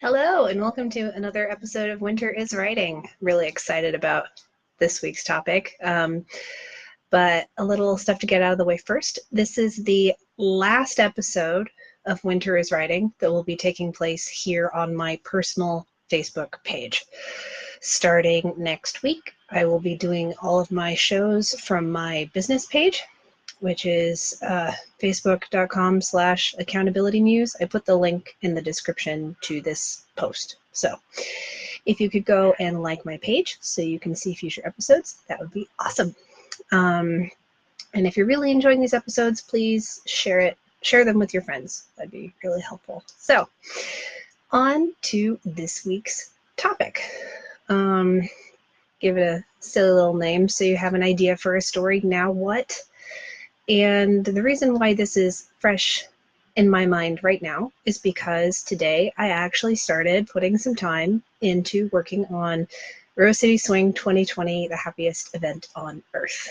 Hello, and welcome to another episode of Winter is Writing. Really excited about this week's topic, but a little stuff to get out of the way first. This is the last episode of Winter is Writing that will be taking place here on my personal Facebook page. Starting next week, I will be doing all of my shows from my business page, which is facebook.com/accountabilitymuse. I put the link in the description to this post. So if you could go and like my page so you can see future episodes, that would be awesome. And if you're really enjoying these episodes, please share them with your friends. That'd be really helpful. So on to this week's topic. Give it a silly little name so you have an idea for a story. Now what? And the reason why this is fresh in my mind right now is because today I actually started putting some time into working on Rose City Swing 2020, the happiest event on earth.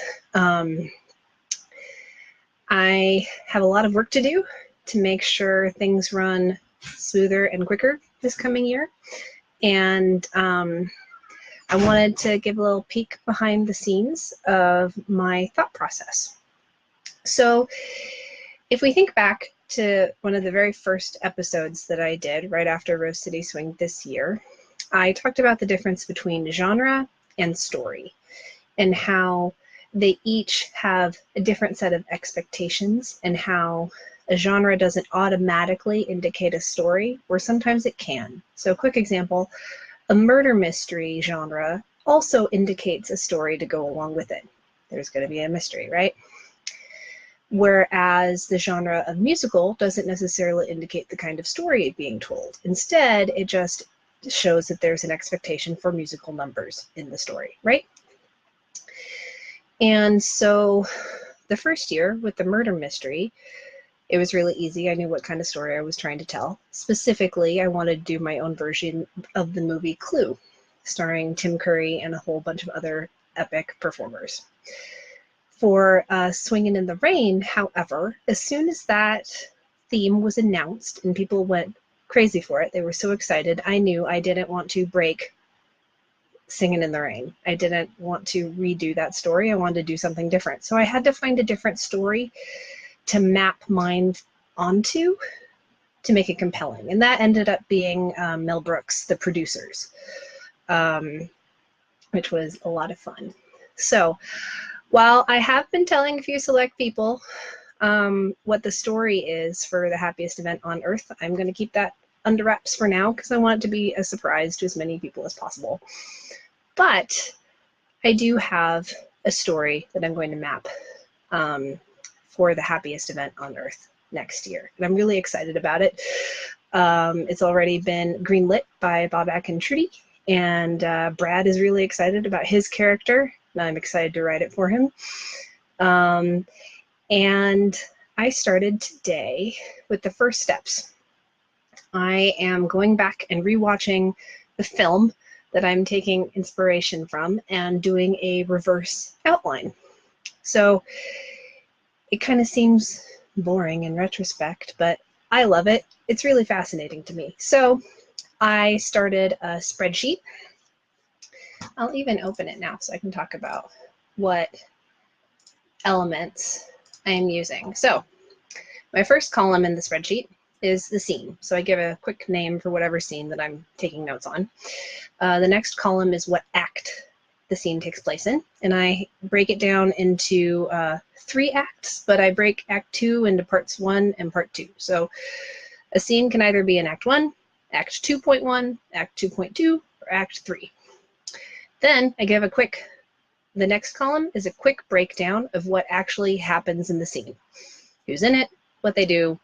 I have a lot of work to do to make sure things run smoother and quicker this coming year. And I wanted to give a little peek behind the scenes of my thought process. So if we think back to one of the very first episodes that I did right after Rose City Swing this year, I talked about the difference between genre and story and how they each have a different set of expectations and how a genre doesn't automatically indicate a story, where sometimes it can. So a quick example, a murder mystery genre also indicates a story to go along with it. There's going to be a mystery, right? Whereas the genre of musical doesn't necessarily indicate the kind of story being told. Instead, it just shows that there's an expectation for musical numbers in the story, right? And so the first year with the murder mystery, it was really easy. I knew what kind of story I was trying to tell. Specifically, I wanted to do my own version of the movie Clue, starring Tim Curry and a whole bunch of other epic performers. For Swingin' in the Rain, however, as soon as that theme was announced and people went crazy for it, they were so excited, I knew I didn't want to break Singin' in the Rain. I didn't want to redo that story. I wanted to do something different. So I had to find a different story to map mine onto to make it compelling. And that ended up being Mel Brooks, The Producers, which was a lot of fun. So while I have been telling a few select people what the story is for the happiest event on earth, I'm going to keep that under wraps for now because I want it to be a surprise to as many people as possible. But I do have a story that I'm going to map for the happiest event on earth next year. And I'm really excited about it. It's already been greenlit by Bobak and Trudy, and Brad is really excited about his character. And I'm excited to write it for him. And I started today with the first steps. I am going back and rewatching the film that I'm taking inspiration from and doing a reverse outline. So it kind of seems boring in retrospect, but I love it. It's really fascinating to me. So I started a spreadsheet. I'll even open it now so I can talk about what elements I am using. So my first column in the spreadsheet is the scene. So I give a quick name for whatever scene that I'm taking notes on. The next column is what act the scene takes place in. And I break it down into 3 acts, but I break Act 2 into parts 1 and part 2. So a scene can either be in Act 1, Act 2.1, Act 2.2, or Act 3. Then I give the next column is a quick breakdown of what actually happens in the scene. Who's in it, what they do,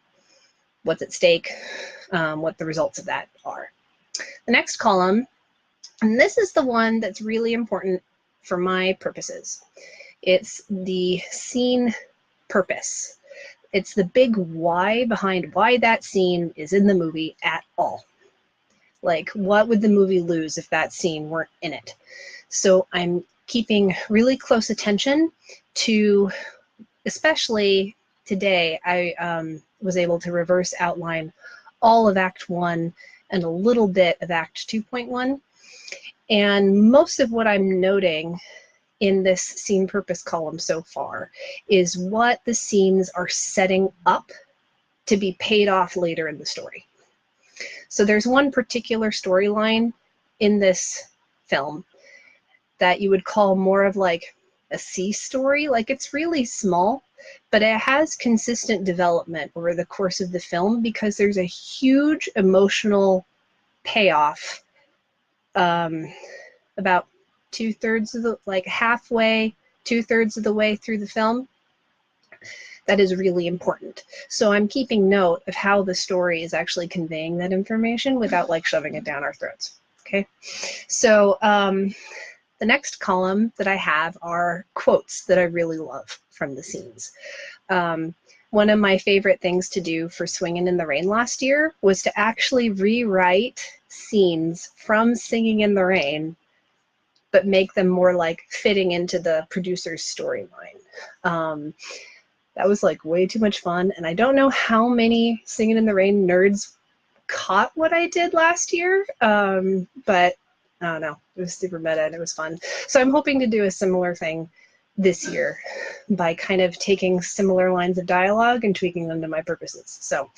what's at stake, what the results of that are. The next column, and this is the one that's really important for my purposes. It's the scene purpose. It's the big why behind why that scene is in the movie at all. Like, what would the movie lose if that scene weren't in it? So I'm keeping really close attention to, especially today, I was able to reverse outline all of Act 1 and a little bit of Act 2.1. And most of what I'm noting in this scene purpose column so far is what the scenes are setting up to be paid off later in the story. So there's one particular storyline in this film that you would call more of like a C story. Like, it's really small, but it has consistent development over the course of the film because there's a huge emotional payoff about 2/3 of the, like halfway, 2/3 of the way through the film. That is really important. So I'm keeping note of how the story is actually conveying that information without like shoving it down our throats. Okay, so the next column that I have are quotes that I really love from the scenes. One of my favorite things to do for Swingin' in the Rain last year was to actually rewrite scenes from Singing in the Rain, but make them more like fitting into the producer's storyline. That was like way too much fun, and I don't know how many Singin' in the Rain nerds caught what I did last year, but I don't know, it was super meta and it was fun. So I'm hoping to do a similar thing this year by kind of taking similar lines of dialogue and tweaking them to my purposes. So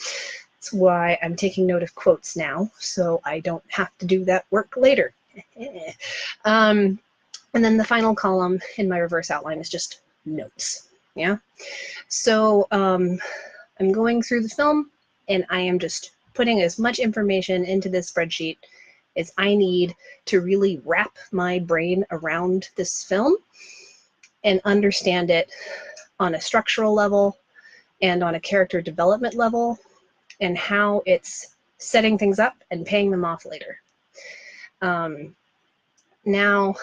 that's why I'm taking note of quotes now, so I don't have to do that work later. And then the final column in my reverse outline is just notes. Yeah. So I'm going through the film and I am just putting as much information into this spreadsheet as I need to really wrap my brain around this film and understand it on a structural level and on a character development level and how it's setting things up and paying them off later. Now,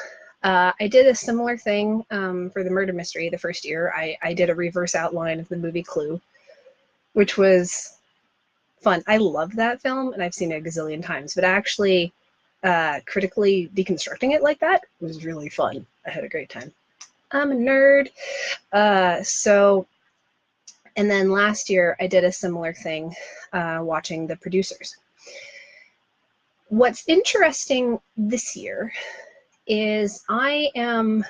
I did a similar thing for the murder mystery the first year. I did a reverse outline of the movie Clue, which was fun. I love that film, and I've seen it a gazillion times, but actually critically deconstructing it like that was really fun. I had a great time. I'm a nerd. And then last year I did a similar thing watching The Producers. What's interesting this year is I'm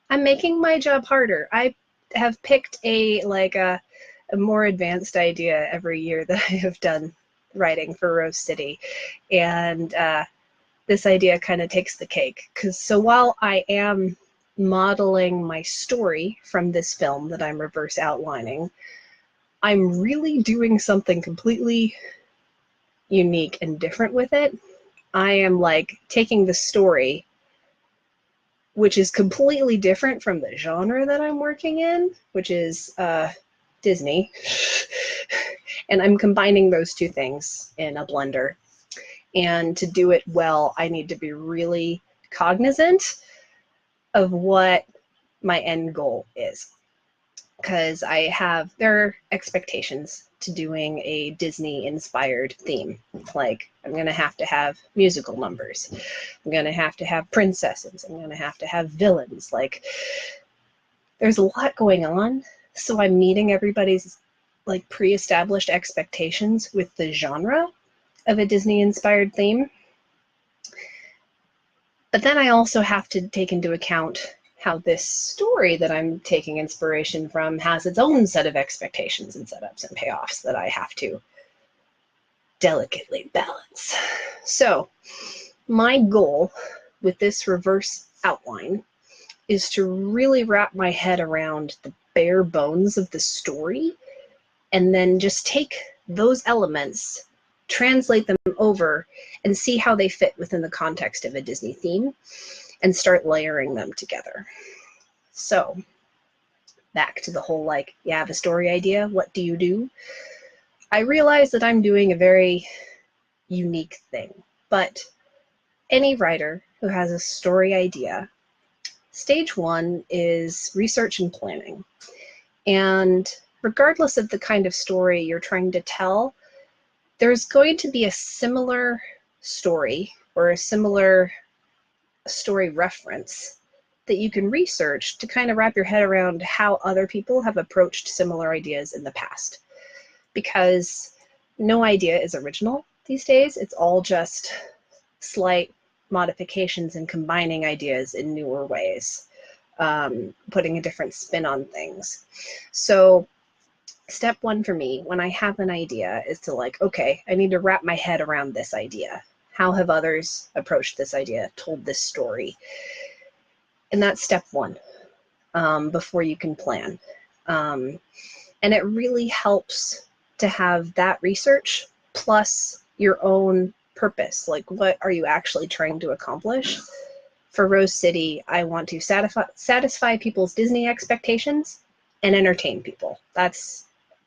making my job harder. I have picked a more advanced idea every year that I have done writing for Rose City, and this idea kind of takes the cake. So while I am modeling my story from this film that I'm reverse outlining, I'm really doing something completely unique and different with it. I am like taking the story, which is completely different from the genre that I'm working in, which is Disney, and I'm combining those two things in a blender. And to do it well, I need to be really cognizant of what my end goal is, because there are expectations to doing a Disney inspired theme. Like, I'm going to have musical numbers. I'm going to have princesses. I'm going to have villains. Like, there's a lot going on. So I'm meeting everybody's like pre-established expectations with the genre of a Disney inspired theme. But then I also have to take into account how this story that I'm taking inspiration from has its own set of expectations and setups and payoffs that I have to delicately balance. So my goal with this reverse outline is to really wrap my head around the bare bones of the story and then just take those elements, translate them over, and see how they fit within the context of a Disney theme and start layering them together. So back to the whole, like, you have a story idea, what do you do? I realize that I'm doing a very unique thing, but any writer who has a story idea, stage one is research and planning. And regardless of the kind of story you're trying to tell, there's going to be a similar story or a similar story reference that you can research to kind of wrap your head around how other people have approached similar ideas in the past. Because no idea is original, these days. It's all just slight modifications and combining ideas in newer ways, putting a different spin on things. So step one for me when I have an idea is to like, okay, I need to wrap my head around this idea. How have others approached this idea, told this story? And that's step one, before you can plan. And it really helps to have that research plus your own purpose. Like, what are you actually trying to accomplish? For Rose City, I want to satisfy people's Disney expectations and entertain people.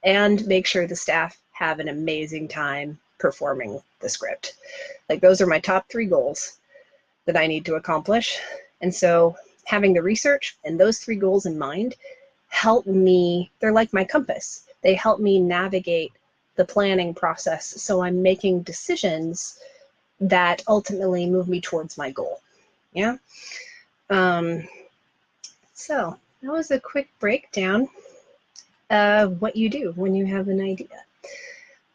And make sure the staff have an amazing time performing the script. Like, those are my top 3 goals that I need to accomplish. And so having the research and those 3 goals in mind help me, they're like my compass. They help me navigate the planning process, so I'm making decisions that ultimately move me towards my goal. Yeah. So that was a quick breakdown of what you do when you have an idea.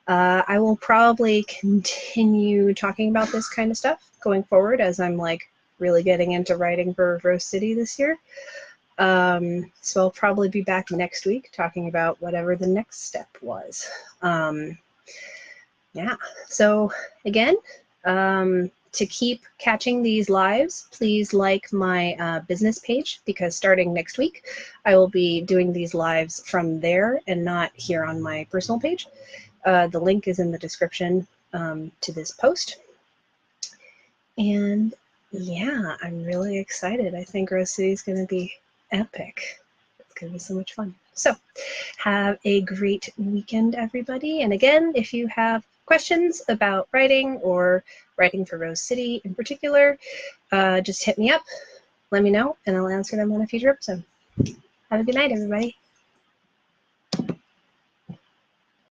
I will probably continue talking about this kind of stuff going forward as I'm like really getting into writing for Rose City this year. So I'll probably be back next week talking about whatever the next step was. Yeah, so again, to keep catching these lives, please like my business page, because starting next week, I will be doing these lives from there and not here on my personal page. The link is in the description to this post. And yeah, I'm really excited. I think Rose City is going to be epic. It's going to be so much fun. So have a great weekend, everybody. And again, if you have questions about writing or writing for Rose City in particular, just hit me up, let me know, and I'll answer them on a future episode. Have a good night, everybody.